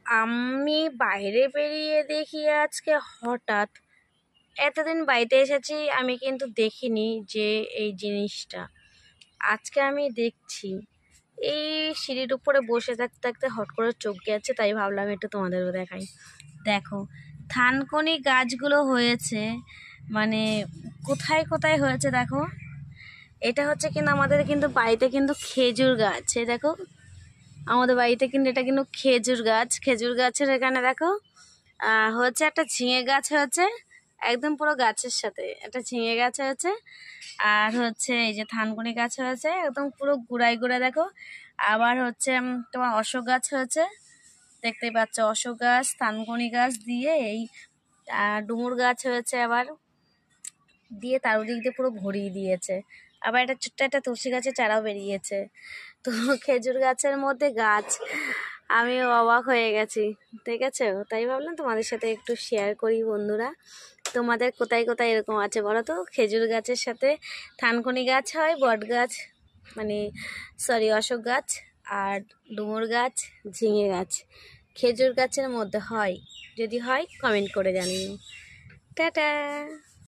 আমি বাইরে বেরিয়ে দেখি আজকে হঠাৎ, এতদিন বাড়িতে এসেছি আমি কিন্তু দেখিনি যে এই জিনিসটা আজকে আমি দেখছি। এই সিঁড়ির উপরে বসে থাকতে থাকতে হট করে চোখ গেছে, তাই ভাবলাম একটু তোমাদেরও দেখাই। দেখো থানকুনি গাছগুলো হয়েছে, মানে কোথায় কোথায় হয়েছে দেখো। এটা হচ্ছে কিন্তু আমাদের কিন্তু বাড়িতে কিন্তু খেজুর গাছ, এই দেখো আমাদের বাড়িতে কিন্তু এটা কিন্তু খেজুর গাছ। খেজুর গাছের এখানে দেখো হচ্ছে একটা ঝিঙে গাছ হয়েছে, একদম পুরো গাছের সাথে একটা ঝিঙে গাছ হয়েছে। আর হচ্ছে এই যে থানকুনি গাছ হয়েছে একদম পুরো গুড়াই গুড়া দেখো। আবার হচ্ছে তোমার অশোক গাছ হয়েছে, দেখতেই পাচ্ছ অশোক গাছ থানকুনি গাছ দিয়ে এই ডুমুর গাছ হয়েছে আবার, দিয়ে তার দিক দিয়ে পুরো ভরিয়ে দিয়েছে। আবার একটা ছোট্ট একটা তুলসী গাছের চারাও বেরিয়েছে। তো খেজুর গাছের মধ্যে গাছ, আমি অবাক হয়ে গেছি, ঠিক আছে। তাই ভাবলাম তোমাদের সাথে একটু শেয়ার করি। বন্ধুরা তোমাদের কোথায় কোথায় এরকম আছে বলো তো? খেজুর গাছের সাথে থানকুনি গাছ হয়, বট গাছ মানে সরি অশোক গাছ, আর ডুমুর গাছ, ঝিঙে গাছ খেজুর গাছের মধ্যে হয়। যদি হয় কমেন্ট করে জানিও। টাটা।